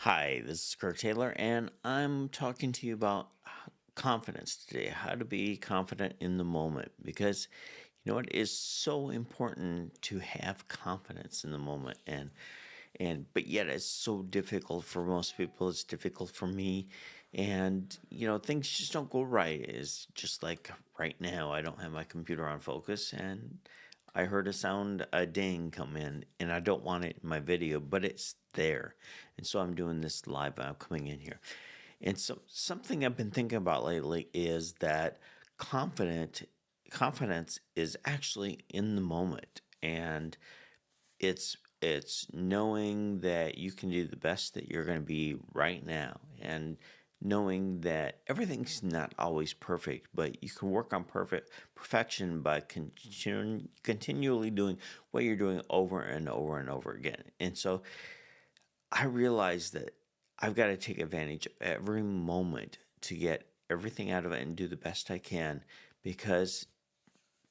Hi, this is Kurt Taylor, and I'm talking to you about confidence today, how to be confident in the moment. Because you know what is so important to have confidence in the moment, and but yet it's so difficult for most people. It's difficult for me, and things just don't go right. It's just like right now, I don't have my computer on focus, and I heard a ding come in, and I don't want it in my video, but it's there. And so I'm doing this live. I'm coming in here. And so something I've been thinking about lately is that confident confidence is actually in the moment. And it's knowing that you can do the best that you're going to be right now, and knowing that everything's not always perfect, but you can work on perfection by continually doing what you're doing over and over and over again. And so I realize that I've got to take advantage of every moment to get everything out of it and do the best I can, because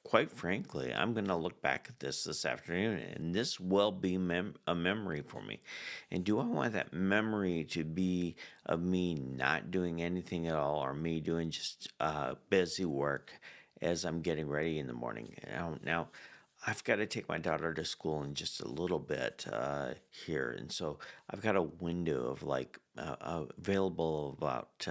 quite frankly, I'm going to look back at this afternoon, and this will be a memory for me. And do I want that memory to be of me not doing anything at all, or me doing just busy work as I'm getting ready in the morning? Now, I've got to take my daughter to school in just a little bit here, and so I've got a window of available of about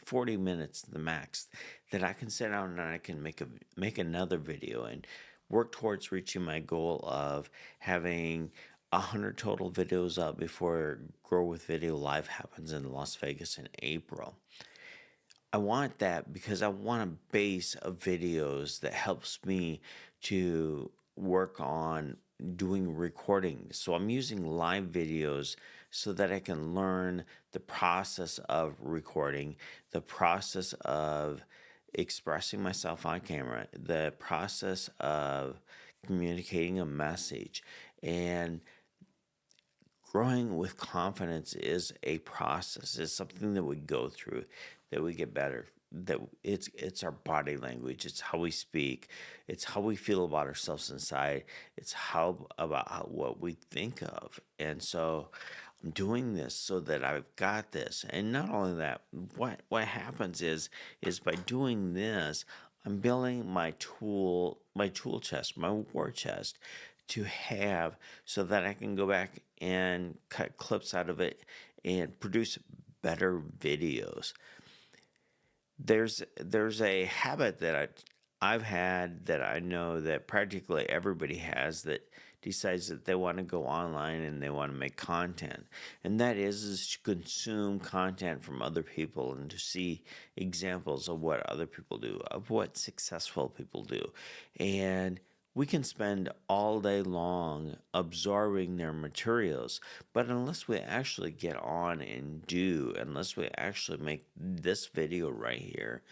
40 minutes the max that I can sit down and I can make another video and work towards reaching my goal of having 100 total videos up before Grow with Video Live happens in Las Vegas in April. I want that because I want a base of videos that helps me to work on doing recording. So I'm using live videos so that I can learn the process of recording, the process of expressing myself on camera, the process of communicating a message. And growing with confidence is a process. It's something that we go through, that we get better. That it's our body language. It's how we speak. It's how we feel about ourselves inside. It's what we think of. And so I'm doing this so that I've got this. And not only that, what happens is by doing this, I'm building my tool chest, my war chest, to have, so that I can go back and cut clips out of it and produce better videos. There's a habit that I've had, that I know that practically everybody has, that decides that they want to go online and they want to make content, and that is to consume content from other people and to see examples of what other people do, of what successful people do. And we can spend all day long absorbing their materials, but unless we actually get on and unless we actually make this video right here,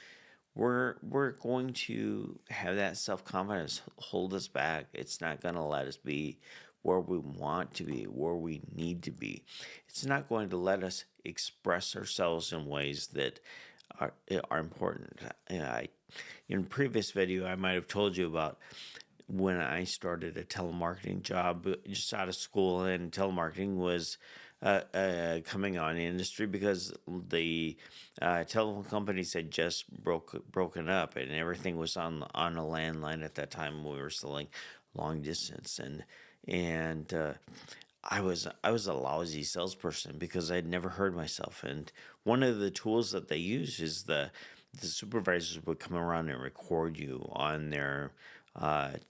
we're going to have that self-confidence hold us back. It's not going to let us be where we want to be, where we need to be. It's not going to let us express ourselves in ways that are important. In a previous video, I might have told you about when I started a telemarketing job just out of school, and telemarketing was coming on in the industry because the telephone companies had just broken up, and everything was on a landline at that time. We were selling long distance, and I was a lousy salesperson because I'd never heard myself. And one of the tools that they use is the supervisors would come around and record you on their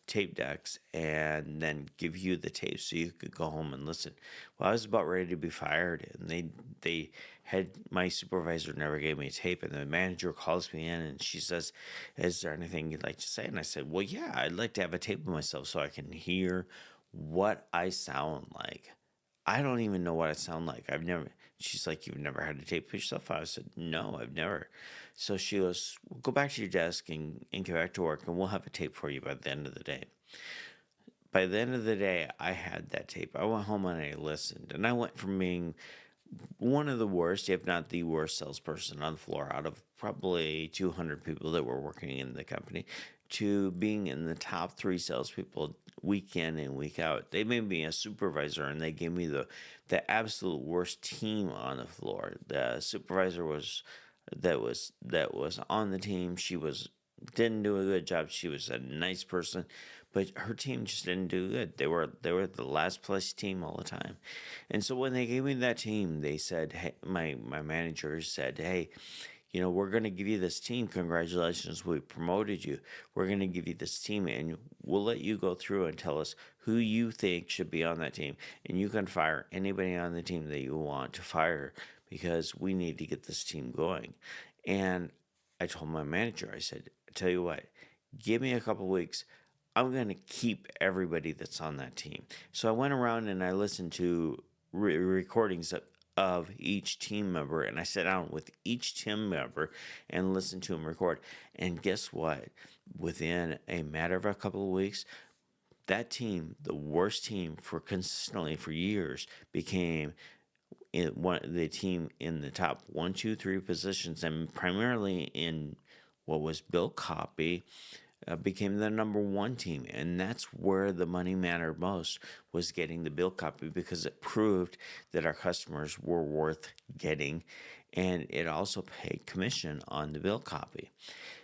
tape decks, and then give you the tape so you could go home and listen. Well, I was about ready to be fired, and they had, my supervisor never gave me a tape, and the manager calls me in and she says, "Is there anything you'd like to say?" And I said, "Well, yeah, I'd like to have a tape of myself so I can hear what I sound like. I don't even know what I sound like. I've never." She's like, "You've never had a tape of yourself?" I said, "No, I've never." So she goes, "Well, go back to your desk and get back to work, and we'll have a tape for you by the end of the day." By the end of the day, I had that tape. I went home and I listened, and I went from being one of the worst, if not the worst salesperson on the floor out of probably 200 people that were working in the company, to being in the top three salespeople week in and week out. They made me a supervisor, and they gave me the absolute worst team on the floor. The supervisor that was on the team. She didn't do a good job. She was a nice person, but her team just didn't do good. They were the last place team all the time. And so when they gave me that team, they said, hey, my manager said, hey, we're going to give you this team. Congratulations, we promoted you. We're going to give you this team, and we'll let you go through and tell us who you think should be on that team. And you can fire anybody on the team that you want to fire, because we need to get this team going. And I told my manager, I said, I tell you what, give me a couple weeks. I'm going to keep everybody that's on that team. So I went around and I listened to recordings of each team member, and I sat down with each team member and listened to them record. And guess what? Within a matter of a couple of weeks, that team, the worst team for consistently for years, became the team in the top 1, 2, 3 positions, and primarily in what was built copy, became the number one team. And that's where the money mattered most, was getting the build copy, because it proved that our customers were worth getting, and it also paid commission on the build copy.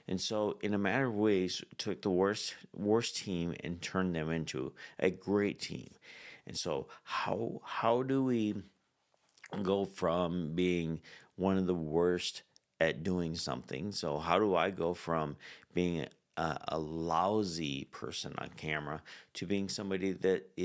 And so in a matter of weeks, took the worst team and turned them into a great team. And so how do we go from being one of the worst at doing something? So how do I go from being a lousy person on camera to being somebody that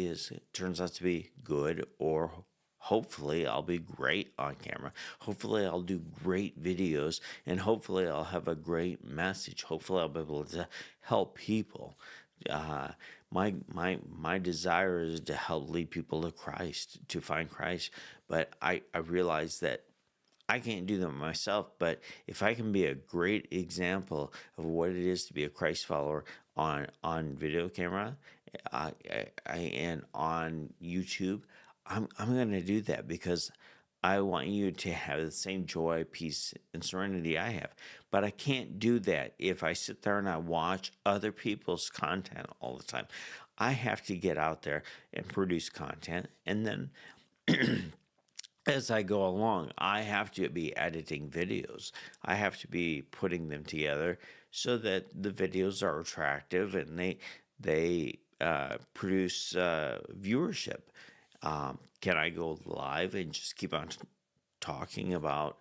turns out to be good, or hopefully I'll be great on camera. Hopefully I'll do great videos, and hopefully I'll have a great message. Hopefully I'll be able to help people. My desire is to help lead people to Christ, to find Christ. But I realize that I can't do them myself, but if I can be a great example of what it is to be a Christ follower on video camera, and on YouTube, I'm going to do that, because I want you to have the same joy, peace, and serenity I have. But I can't do that if I sit there and I watch other people's content all the time. I have to get out there and produce content, and then as I go along, I have to be editing videos. I have to be putting them together so that the videos are attractive, and they produce viewership. Can I go live and just keep on talking about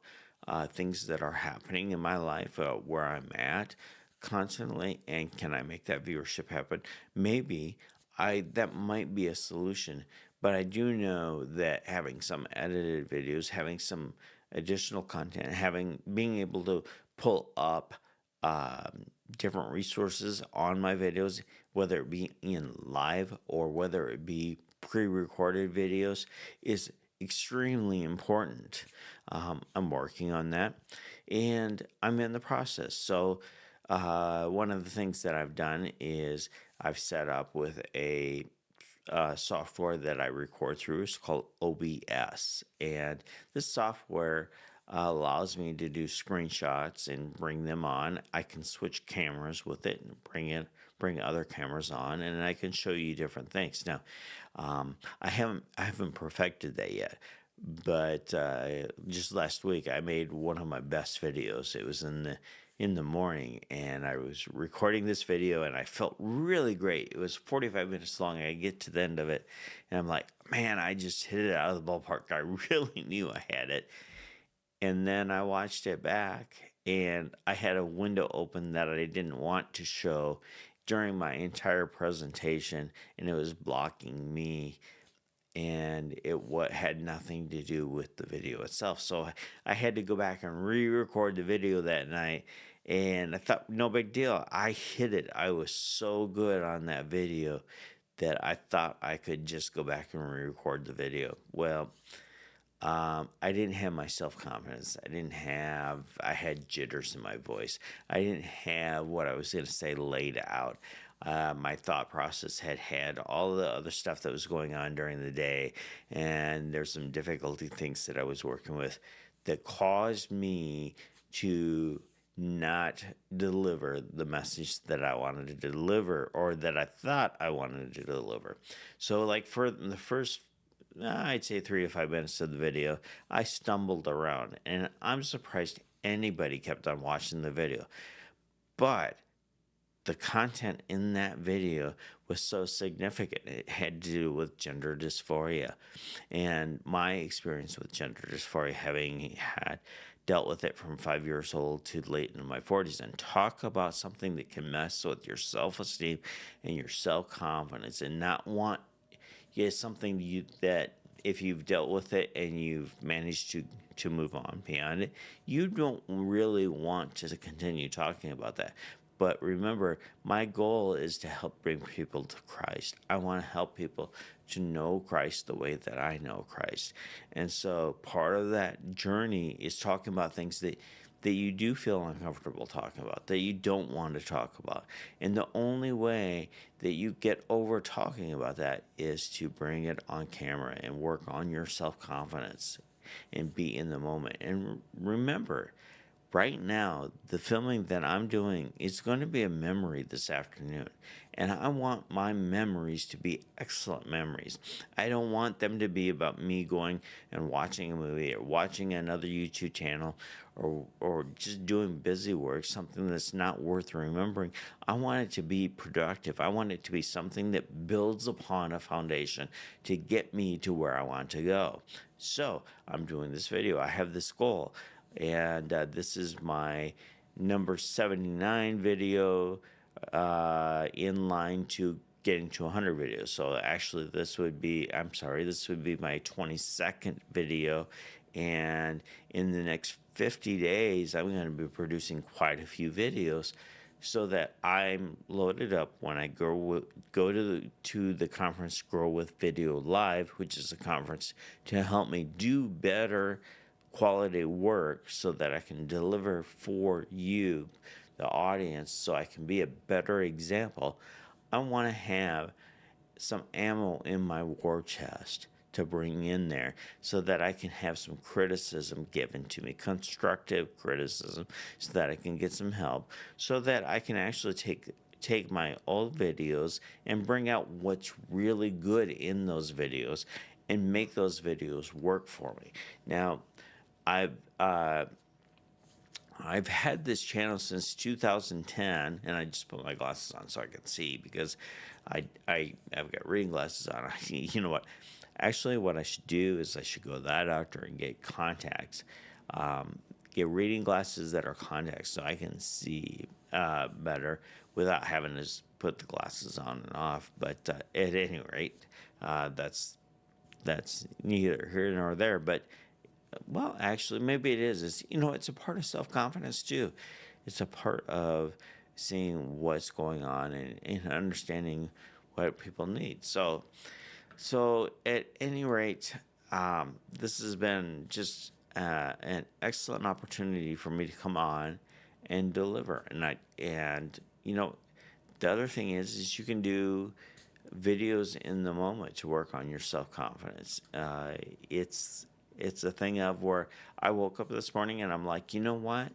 things that are happening in my life, where I'm at constantly, and can I make that viewership happen? Maybe that might be a solution. But I do know that having some edited videos, having some additional content, being able to pull up different resources on my videos, whether it be in live or whether it be pre-recorded videos, is extremely important. I'm working on that, and I'm in the process. So one of the things that I've done is I've set up with a software that I record through. Is called OBS, and this software allows me to do screenshots and bring them on. I can switch cameras with it and bring other cameras on, and I can show you different things. Now, I haven't perfected that yet, but just last week I made one of my best videos. It was in the morning, and I was recording this video, and I felt really great. It was 45 minutes long. I get to the end of it, and I'm like, man, I just hit it out of the ballpark. I really knew I had it. And then I watched it back, and I had a window open that I didn't want to show during my entire presentation, and it was blocking me, and it had nothing to do with the video itself. So I had to go back and re-record the video that night, and I thought, no big deal. I hit it. I was so good on that video that I thought I could just go back and re-record the video. Well, I didn't have my self-confidence. I had jitters in my voice. I didn't have what I was going to say laid out. My thought process had all the other stuff that was going on during the day, and there's some difficulty things that I was working with that caused me to not deliver the message that I wanted to deliver or that I thought I wanted to deliver. So, like for the first, I'd say 3 to 5 minutes of the video, I stumbled around, and I'm surprised anybody kept on watching the video. But the content in that video was so significant. It had to do with gender dysphoria and my experience with gender dysphoria, having had dealt with it from 5 years old to late in my 40s, and talk about something that can mess with your self-esteem and your self-confidence, and not want something that if you've dealt with it and you've managed to move on beyond it, you don't really want to continue talking about that. But remember, my goal is to help bring people to Christ. I want to help people to know Christ the way that I know Christ. And so part of that journey is talking about things that you do feel uncomfortable talking about, that you don't want to talk about. And the only way that you get over talking about that is to bring it on camera and work on your self-confidence and be in the moment. And remember, right now, the filming that I'm doing is going to be a memory this afternoon. And I want my memories to be excellent memories. I don't want them to be about me going and watching a movie or watching another YouTube channel or just doing busy work, something that's not worth remembering. I want it to be productive. I want it to be something that builds upon a foundation to get me to where I want to go. So I'm doing this video. I have this goal. And this is my number 79 video in line to getting to 100 videos. So actually this would be my 22nd video. And in the next 50 days, I'm going to be producing quite a few videos so that I'm loaded up when I go to the conference Grow with Video Live, which is a conference to help me do better quality work so that I can deliver for you, the audience, so I can be a better example. I want to have some ammo in my war chest to bring in there so that I can have some criticism given to me, constructive criticism, so that I can get some help, so that I can actually take my old videos and bring out what's really good in those videos and make those videos work for me. Now, I've had this channel since 2010, and I just put my glasses on so I can see because I've got reading glasses on. You know what? Actually, what I should do is I should go to that doctor and get contacts, get reading glasses that are contacts so I can see better without having to put the glasses on and off. But at any rate, that's neither here nor there. But well, actually, maybe it is. It's a part of self-confidence too. It's a part of seeing what's going on and understanding what people need. So at any rate, this has been just an excellent opportunity for me to come on and deliver. And the other thing is you can do videos in the moment to work on your self-confidence. It's a thing of where I woke up this morning and I'm like, you know what?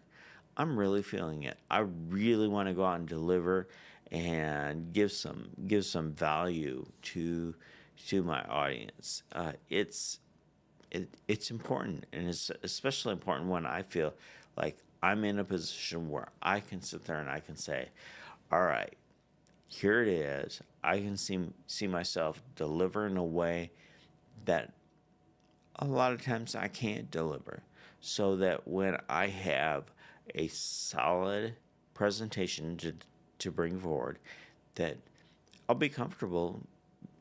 I'm really feeling it. I really want to go out and deliver and give some value to my audience. It's important, and it's especially important when I feel like I'm in a position where I can sit there and I can say, all right, here it is. I can see myself deliver in a way that a lot of times I can't deliver, so that when I have a solid presentation to bring forward, that I'll be comfortable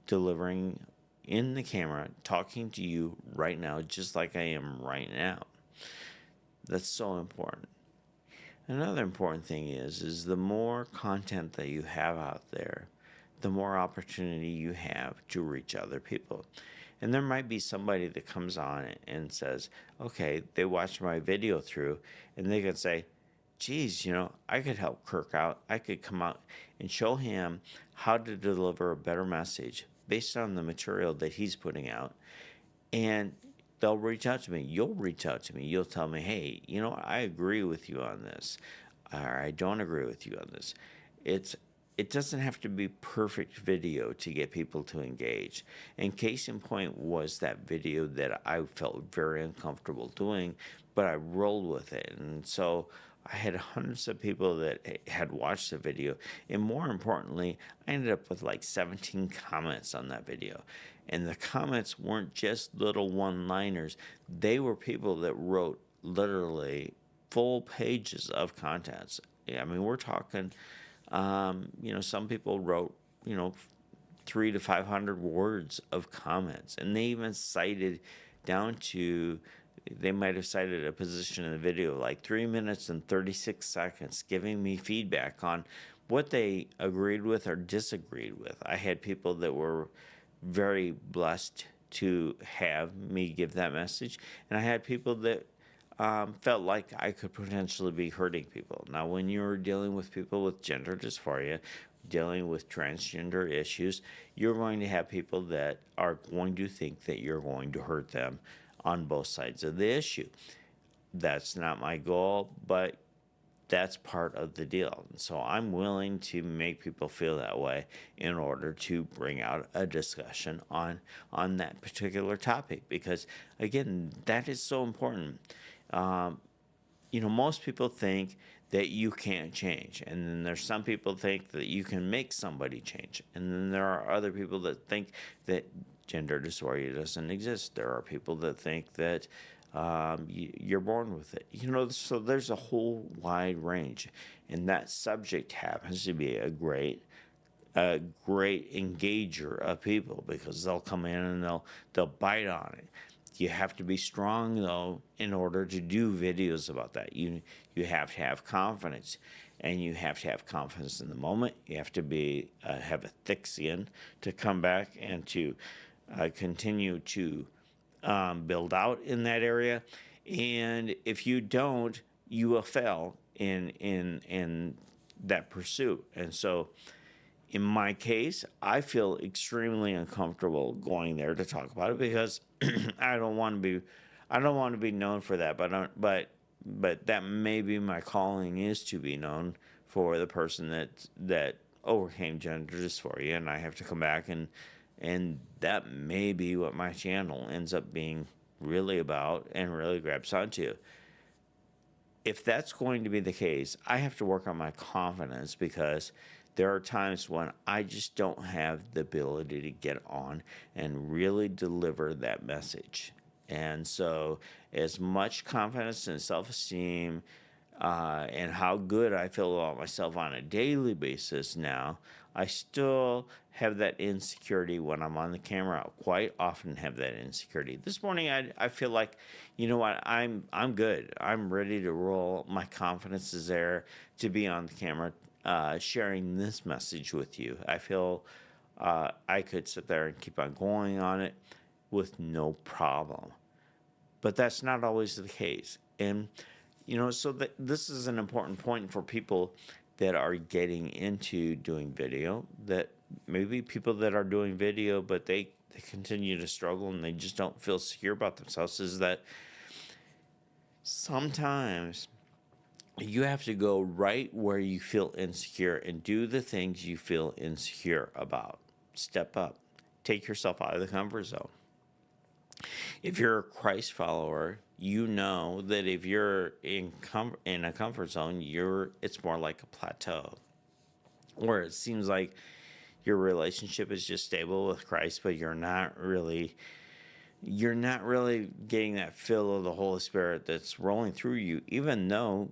delivering in the camera, talking to you right now, just like I am right now. That's so important. Another important thing is the more content that you have out there, the more opportunity you have to reach other people. And there might be somebody that comes on and says, okay, they watched my video through, and they can say, geez, I could help Kirk out. I could come out and show him how to deliver a better message based on the material that he's putting out. And they'll reach out to me. You'll reach out to me. You'll tell me, hey, I agree with you on this. or I don't agree with you on this. It's it doesn't have to be perfect video to get people to engage. And case in point was that video that I felt very uncomfortable doing, but I rolled with it. And so I had hundreds of people that had watched the video. And more importantly, I ended up with like 17 comments on that video. And the comments weren't just little one liners, they were people that wrote literally full pages of contents. I mean, we're talking, some people wrote, 300 to 500 words of comments, and they even cited down to, they might have cited a position in the video like 3 minutes and 36 seconds, giving me feedback on what they agreed with or disagreed with. I had people that were very blessed to have me give that message, and I had people that felt like I could potentially be hurting people. Now, when you're dealing with people with gender dysphoria, dealing with transgender issues, you're going to have people that are going to think that you're going to hurt them on both sides of the issue. That's not my goal, but that's part of the deal. So I'm willing to make people feel that way in order to bring out a discussion on that particular topic, because again, that is so important. Most people think that you can't change, and then there's some people think that you can make somebody change, and then there are other people that think that gender dysphoria doesn't exist. There are people that think that you're born with it. So there's a whole wide range, and that subject happens to be a great engager of people, because they'll come in and they'll bite on it. You have to be strong, though, in order to do videos about that. You have to have confidence, and you have to have confidence in the moment. You have to be have a thick skin to come back and to continue to build out in that area. And if you don't, you will fail in that pursuit. And so, in my case, I feel extremely uncomfortable going there to talk about it, because I don't want to be known for that. But that may be my calling, is to be known for the person that overcame gender dysphoria, and I have to come back, and that may be what my channel ends up being really about and really grabs onto. If that's going to be the case, I have to work on my confidence, because there are times when I just don't have the ability to get on and really deliver that message. And so, as much confidence and self-esteem and how good I feel about myself on a daily basis now, I still have that insecurity when I'm on the camera. I quite often have that insecurity. This morning, I feel like, you know what, I'm good. I'm ready to roll. My confidence is there to be on the camera, sharing this message with you. I feel I could sit there and keep on going on it with no problem. But that's not always the case. And, so this is an important point for people that are getting into doing video, that maybe people that are doing video, but they continue to struggle and they just don't feel secure about themselves, is that sometimes you have to go right where you feel insecure and do the things you feel insecure about. Step up. Take yourself out of the comfort zone. If you're a Christ follower, you know that if you're in a comfort zone, it's more like a plateau, where it seems like your relationship is just stable with Christ, but you're not really getting that fill of the Holy Spirit that's rolling through you, even though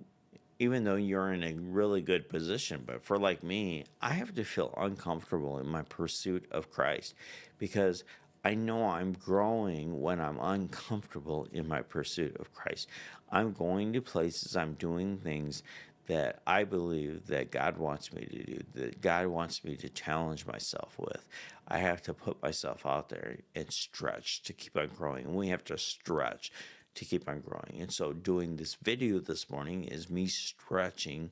you're in a really good position. But for like me, I have to feel uncomfortable in my pursuit of Christ, because I know I'm growing when I'm uncomfortable in my pursuit of Christ. I'm going to places, I'm doing things that I believe that God wants me to do, that God wants me to challenge myself with. I have to put myself out there and stretch to keep on growing. And we have to stretch to keep on growing. And so doing this video this morning is me stretching,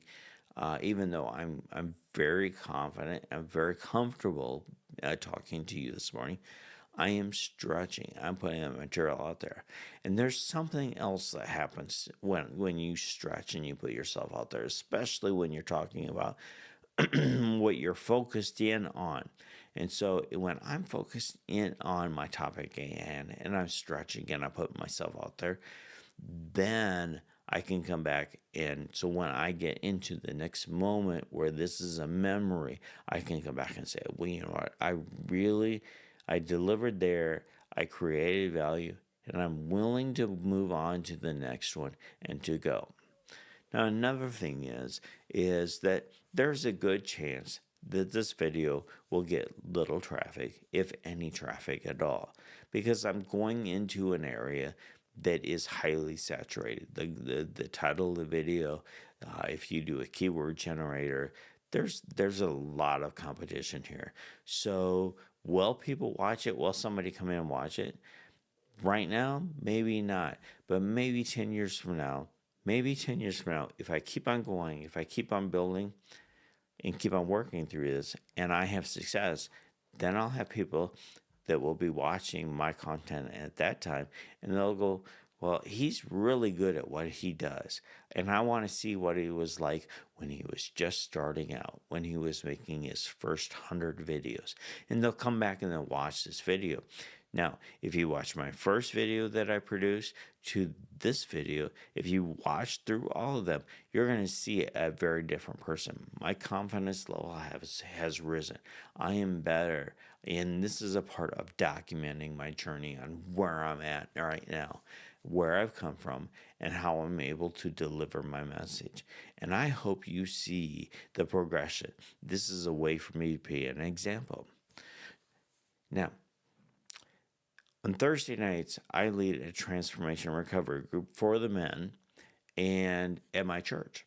even though I'm very confident, I'm very comfortable talking to you this morning. I am stretching. I'm putting the material out there. And there's something else that happens when you stretch and you put yourself out there, especially when you're talking about what you're focused in on. And so when I'm focused in on my topic and I'm stretching and I put myself out there, then I can come back. And so when I get into the next moment where this is a memory, I can come back and say, well, you know what? I delivered there, I created value, and I'm willing to move on to the next one and to go. Now, another thing is that there's a good chance that this video will get little traffic, if any traffic at all, because I'm going into an area that is highly saturated. The title of the video, if you do a keyword generator, there's a lot of competition here. So will people watch it? Will somebody come in and watch it? Right now, maybe not, but maybe 10 years from now, if I keep on going, if I keep on building and keep on working through this and I have success, then I'll have people that will be watching my content at that time and they'll go, well, he's really good at what he does. And I want to see what he was like when he was just starting out, when he was making his first 100 videos. And they'll come back and they'll watch this video. Now, if you watch my first video that I produced to this video, if you watch through all of them, you're going to see a very different person. My confidence level has risen. I am better. And this is a part of documenting my journey on where I'm at right now, where I've come from, and how I'm able to deliver my message. And I hope you see the progression. This is a way for me to be an example. Now, on Thursday nights, I lead a transformation recovery group for the men and at my church.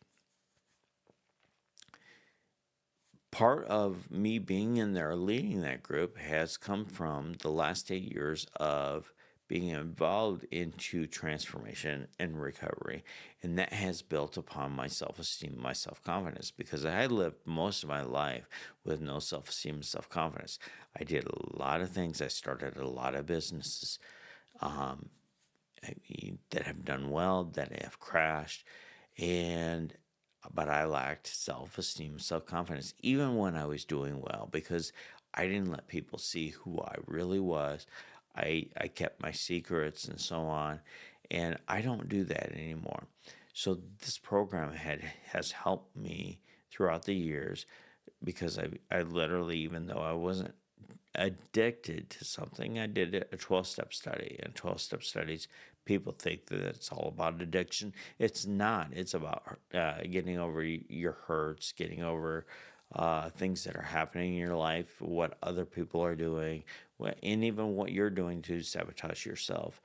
Part of me being in there leading that group has come from the last 8 years of being involved into transformation and recovery. And that has built upon my self-esteem, my self-confidence, because I lived most of my life with no self-esteem and self-confidence. I did a lot of things. I started a lot of businesses that have done well, that have crashed, but I lacked self-esteem, self-confidence, even when I was doing well, because I didn't let people see who I really was. I kept my secrets and so on, and I don't do that anymore. So this program has helped me throughout the years, because I literally, even though I wasn't addicted to something, I did a 12-step study. And 12-step studies, people think that it's all about addiction. It's not. It's about getting over your hurts, getting over things that are happening in your life, what other people are doing, and even what you're doing to sabotage yourself.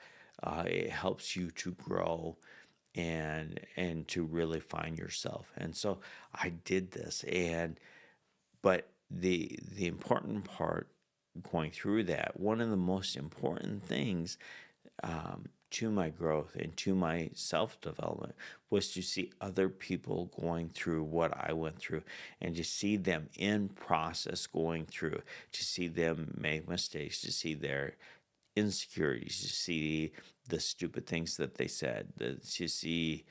It helps you to grow and to really find yourself. And so I did this, but the important part going through that, one of the most important things to my growth and to my self-development was to see other people going through what I went through, and to see them in process going through, to see them make mistakes, to see their insecurities, to see the stupid things that they said, to see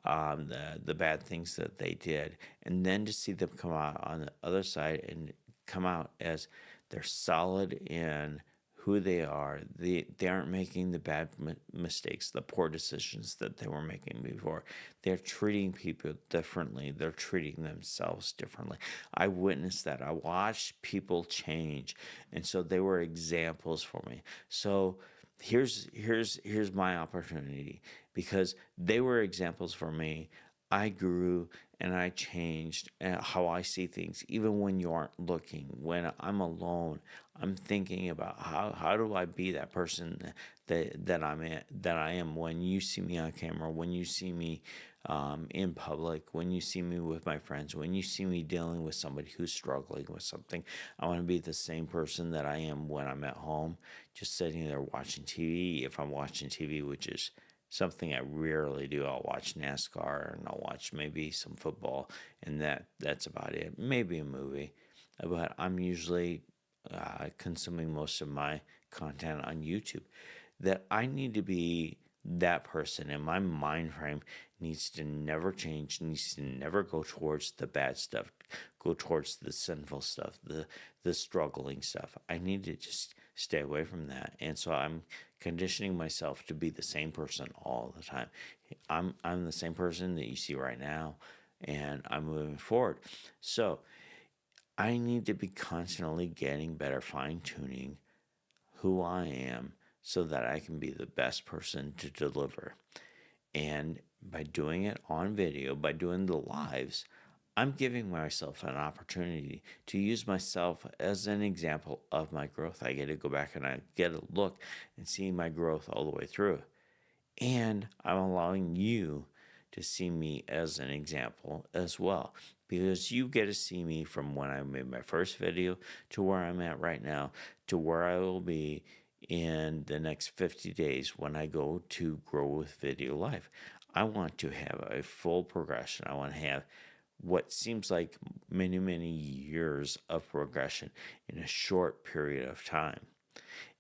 the bad things that they did, and then to see them come out on the other side and come out as they're solid in who they are. They aren't making the bad mistakes, the poor decisions that they were making before. They're treating people differently. They're treating themselves differently. I witnessed that. I watched people change, and so they were examples for me. So here's my opportunity, because they were examples for me. I grew and I changed how I see things, even when you aren't looking. When I'm alone, I'm thinking about how do I be that person that I am when you see me on camera, when you see me in public, when you see me with my friends, when you see me dealing with somebody who's struggling with something. I want to be the same person that I am when I'm at home, just sitting there watching TV. If I'm watching TV, which is something I rarely do. I'll watch NASCAR and I'll watch maybe some football, and that's about it. Maybe a movie, but I'm usually consuming most of my content on YouTube, that I need to be that person, and my mind frame needs to never change, needs to never go towards the bad stuff, go towards the sinful stuff, the struggling stuff. I need to just stay away from that. And so I'm conditioning myself to be the same person all the time. I'm the same person that you see right now, and I'm moving forward. So I need to be constantly getting better, fine tuning who I am so that I can be the best person to deliver. And by doing it on video, by doing the lives, I'm giving myself an opportunity to use myself as an example of my growth. I get to go back and I get a look and see my growth all the way through. And I'm allowing you to see me as an example as well, because you get to see me from when I made my first video to where I'm at right now to where I will be in the next 50 days when I go to Grow with Video Live. I want to have a full progression. I want to have what seems like many, many years of progression in a short period of time.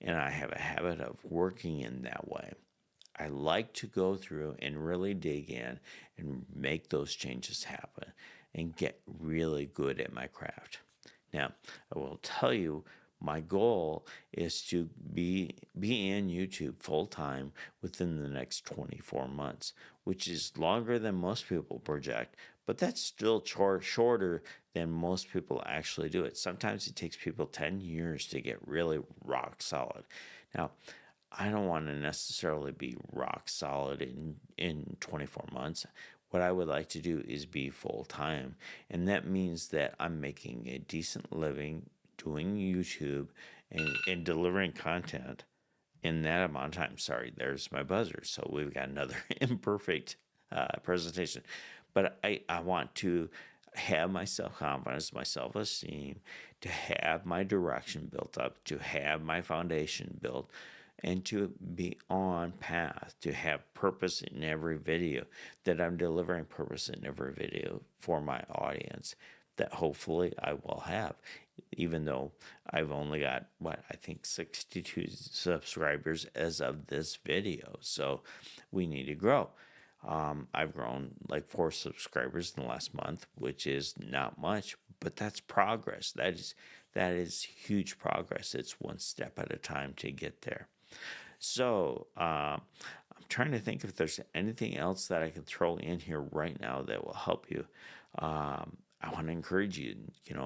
And I have a habit of working in that way. I like to go through and really dig in and make those changes happen and get really good at my craft. Now, I will tell you, my goal is to be in YouTube full time within the next 24 months, which is longer than most people project, but that's still shorter than most people actually do it. Sometimes it takes people 10 years to get really rock solid. Now, I don't want to necessarily be rock solid in 24 months. What I would like to do is be full time. And that means that I'm making a decent living doing YouTube and delivering content in that amount of time. Sorry, there's my buzzer. So we've got another imperfect presentation. But I want to have my self-confidence, my self-esteem, to have my direction built up, to have my foundation built, and to be on path, to have purpose in every video, that I'm delivering purpose in every video for my audience, that hopefully I will have, even though I've only got, I think 62 subscribers as of this video. So we need to grow. I've grown like 4 subscribers in the last month, which is not much, but that's progress. That is huge progress. It's one step at a time to get there. So I'm trying to think if there's anything else that I can throw in here right now that will help you. I want to encourage you,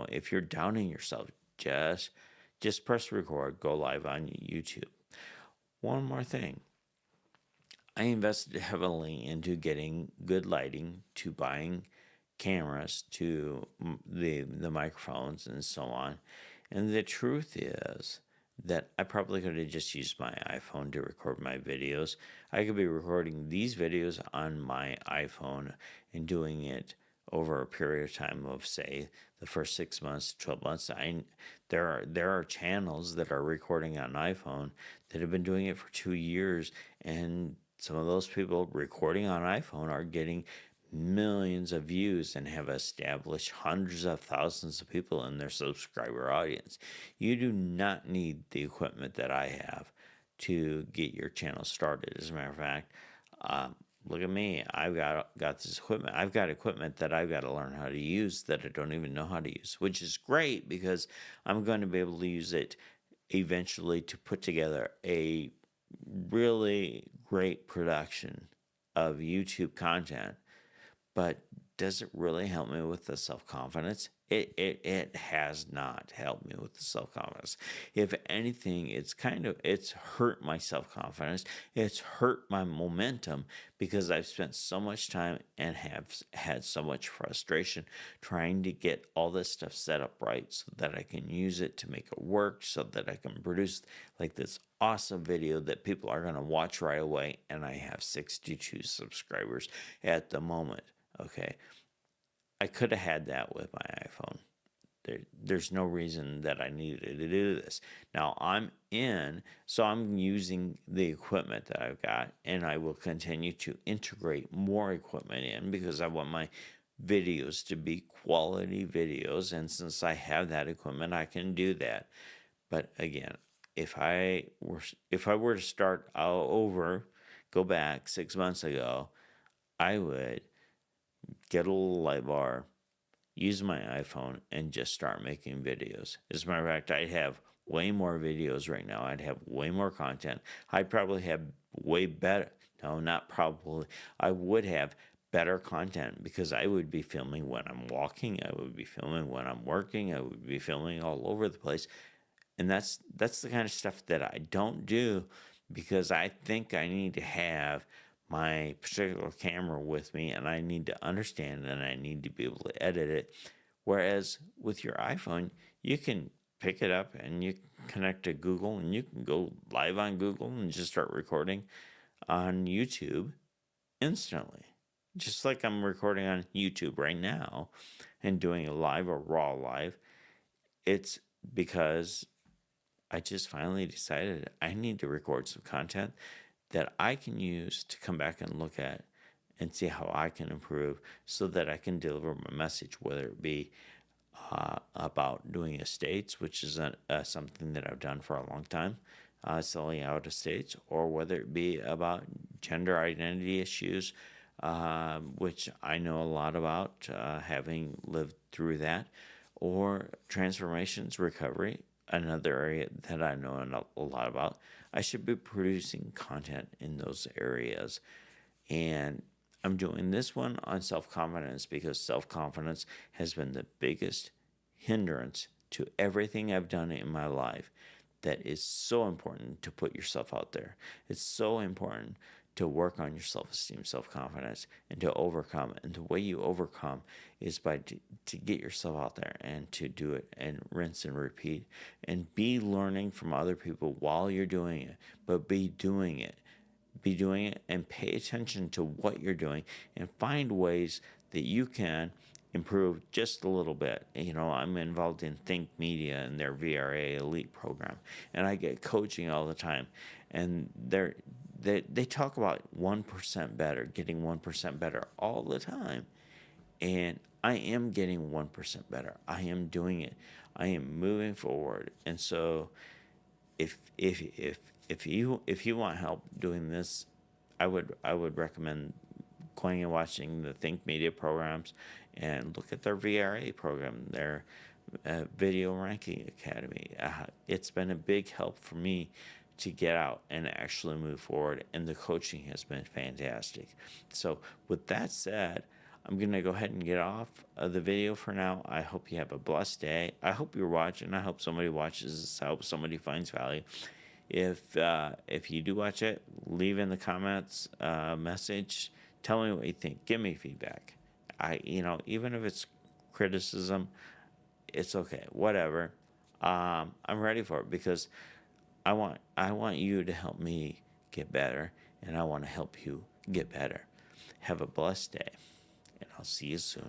if you're doubting yourself, just press record, go live on YouTube. One more thing. I invested heavily into getting good lighting, to buying cameras, to the microphones and so on. And the truth is that I probably could have just used my iPhone to record my videos. I could be recording these videos on my iPhone and doing it over a period of time of, say, the first 6 months, 12 months. There are channels that are recording on iPhone that have been doing it for 2 years, and some of those people recording on iPhone are getting millions of views and have established hundreds of thousands of people in their subscriber audience. You do not need the equipment that I have to get your channel started. As a matter of fact, look at me. I've got this equipment. I've got equipment that I've got to learn how to use that I don't even know how to use, which is great because I'm going to be able to use it eventually to put together a really great production of YouTube content. But does it really help me with the self-confidence? It has not helped me with the self-confidence. If anything, it's hurt my self-confidence. It's hurt my momentum because I've spent so much time and have had so much frustration trying to get all this stuff set up right so that I can use it to make it work, so that I can produce like this awesome video that people are going to watch right away. And I have 62 subscribers at the moment. Okay, I could have had that with my iPhone. There's no reason that I needed to do this. Now I'm using the equipment that I've got, and I will continue to integrate more equipment in because I want my videos to be quality videos. And since I have that equipment, I can do that. But again, if I were if I were to start all over, go back 6 months ago, I would get a little light bar, use my iPhone, and just start making videos. As a matter of fact, I'd have way more videos right now. I'd have way more content. I'd probably have way better. No, not probably. I would have better content because I would be filming when I'm walking. I would be filming when I'm working. I would be filming all over the place. And that's the kind of stuff that I don't do because I think I need to have my particular camera with me and I need to understand and I need to be able to edit it. Whereas with your iPhone, you can pick it up and you connect to Google and you can go live on Google and just start recording on YouTube instantly. Just like I'm recording on YouTube right now and doing a live or raw live. It's because I just finally decided I need to record some content that I can use to come back and look at and see how I can improve so that I can deliver my message, whether it be about doing estates, which is something that I've done for a long time, selling out estates, or whether it be about gender identity issues, which I know a lot about, having lived through that, or transformations, recovery, another area that I know a lot about. I should be producing content in those areas. And I'm doing this one on self confidence because self confidence has been the biggest hindrance to everything I've done in my life. That is so important to put yourself out there. It's so important to work on your self esteem, self confidence, and to overcome. And the way you overcome is to get yourself out there and to do it and rinse and repeat and be learning from other people while you're doing it, but be doing it. Be doing it and pay attention to what you're doing and find ways that you can improve just a little bit. You know, I'm involved in Think Media and their VRA Elite program, and I get coaching all the time. And they talk about 1% better, getting 1% better all the time. And I am getting 1% better. I am doing it. I am moving forward. And so if you want help doing this, I would recommend going and watching the Think Media programs and look at their VRA program, their Video Ranking Academy. It's been a big help for me to get out and actually move forward, and the coaching has been fantastic. So, with that said, I'm going to go ahead and get off of the video for now. I hope you have a blessed day. I hope you're watching. I hope somebody watches this. I hope somebody finds value. If you do watch it, leave in the comments message. Tell me what you think. Give me feedback. Even if it's criticism, it's okay. Whatever. I'm ready for it because I want you to help me get better, and I want to help you get better. Have a blessed day, and I'll see you soon.